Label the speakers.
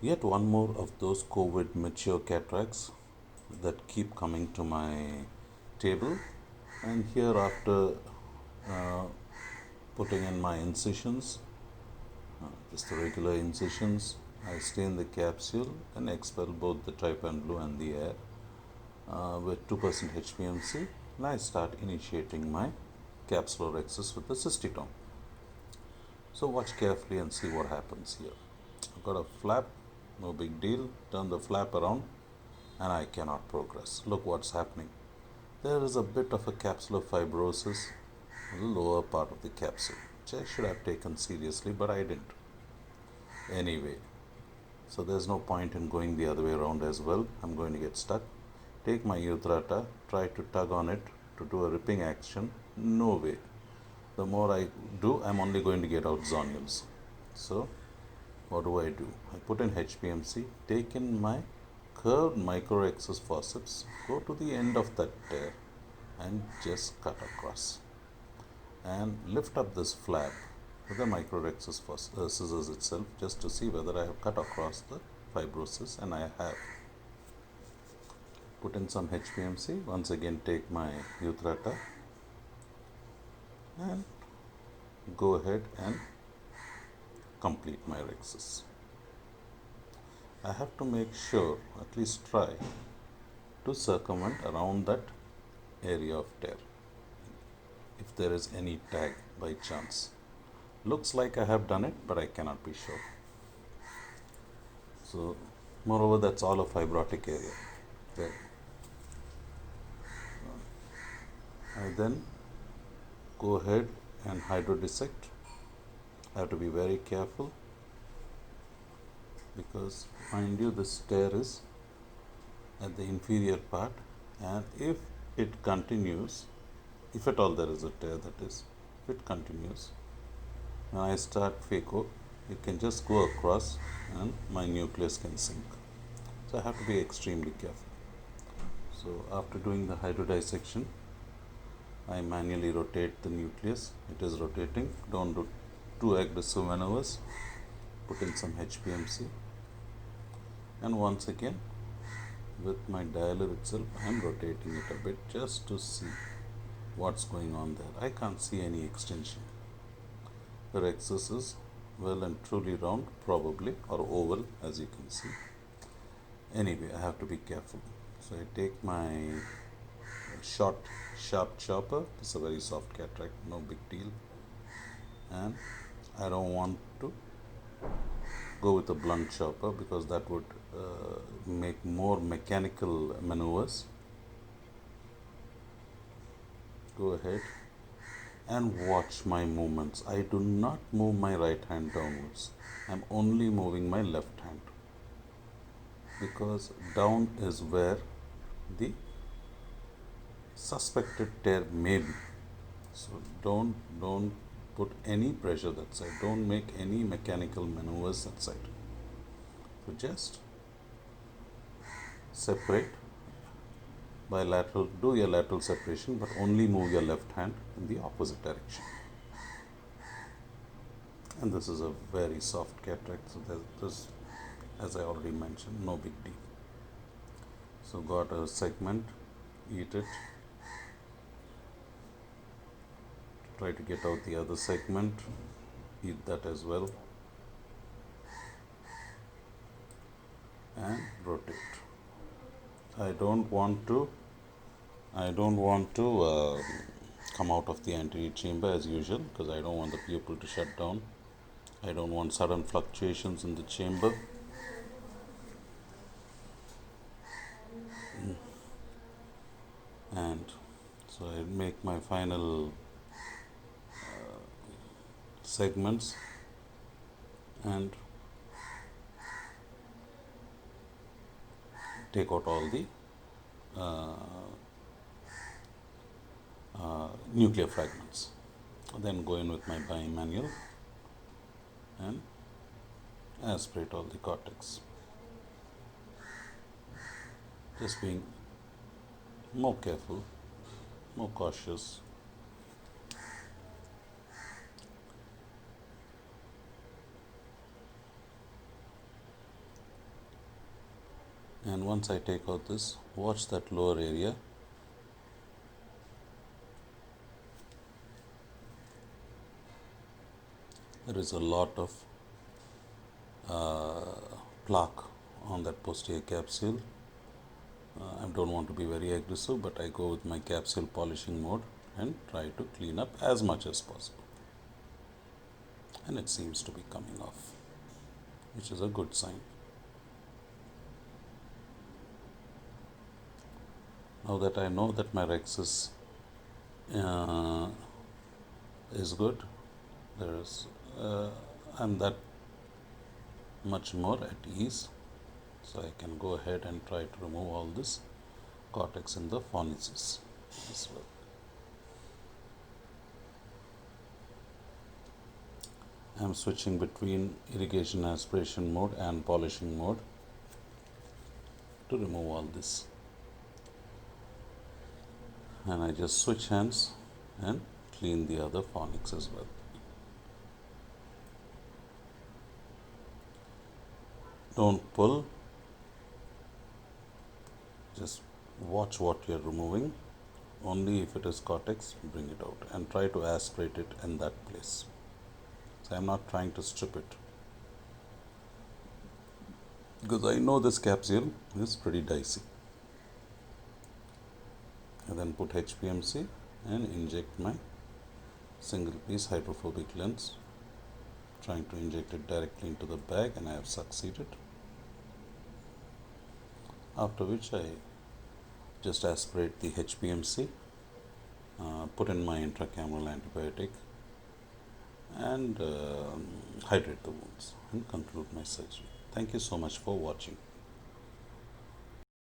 Speaker 1: Yet one more of those COVID mature cataracts that keep coming to my table, and here after uh, putting in my incisions, just the regular incisions, I stain the capsule and expel both the trypan blue and the air with 2% HPMC, and I start initiating my capsulorhexis with the cystitome. So watch carefully and see what happens here. I've got a flap, no big deal. Turn the flap around and I cannot progress. Look what's happening. There is a bit of a capsular fibrosis in the lower part of the capsule, which I should have taken seriously, but I didn't. Anyway, so there's no point in going the other way around as well. I'm going to get stuck. Take my Utrata, try to tug on it to do a ripping action. No way. The more I do, I'm only going to get out zonules. So what do? I put in HPMC, take in my curved microexcess forceps, go to the end of that tear and just cut across. And lift up this flap with the microexcess scissors itself just to see whether I have cut across the fibrosis, and I have. Put in some HPMC, once again take my Utrata and go ahead and complete my rhexis. I have to make sure, at least try, to circumvent around that area of tear if there is any tag by chance. Looks like I have done it, but I cannot be sure. So moreover, that's all a fibrotic area there. I then go ahead and hydrodissect. I have to be very careful because, mind you, this tear is at the inferior part, and if it continues, if at all there is a tear, that is, if it continues, when I start phaco, it can just go across and my nucleus can sink. So I have to be extremely careful. So after doing the hydrodissection, I manually rotate the nucleus. It is rotating. Don't do too aggressive maneuvers. Put in some HPMC, and once again with my dialer itself I am rotating it a bit just to see what's going on there. I can't see any extension. The rhexis is well and truly round, probably, or oval, as you can see. Anyway, I have to be careful. So I take my short sharp chopper. It's a very soft cataract, no big deal, and I don't want to go with a blunt chopper because that would make more mechanical maneuvers. Go ahead and watch my movements. I do not move my right hand downwards. I'm only moving my left hand because down is where the suspected tear may be. So don't put any pressure that side. Don't make any mechanical maneuvers that side. So just separate bilateral, do your lateral separation, but only move your left hand in the opposite direction. And this is a very soft cataract, so there's, as I already mentioned, no big deal. So got a segment, eat it. Try to get out the other segment, eat that as well, and rotate. I don't want to come out of the anterior chamber as usual because I don't want the pupil to shut down. I don't want sudden fluctuations in the chamber. And so I make my final segments and take out all the nuclear fragments. Then go in with my bimanual and aspirate all the cortex. Just being more careful, more cautious. And once I take out this, watch that lower area. There is a lot of plaque on that posterior capsule. I don't want to be very aggressive, but I go with my capsule polishing mode and try to clean up as much as possible. And it seems to be coming off, which is a good sign. Now that I know that my rexus is good, there is I'm that much more at ease, so I can go ahead and try to remove all this cortex in the fornices as well. I'm switching between irrigation aspiration mode and polishing mode to remove all this, and I just switch hands and clean the other fornix as well. Don't pull, just watch what you're removing. Only if it is cortex, bring it out and try to aspirate it in that place. So I'm not trying to strip it, because I know this capsule is pretty dicey. And then put HPMC and inject my single piece hydrophobic lens, trying to inject it directly into the bag, and I have succeeded. After which I just aspirate the HPMC, put in my intracameral antibiotic, and hydrate the wounds and conclude my surgery. Thank you so much for watching.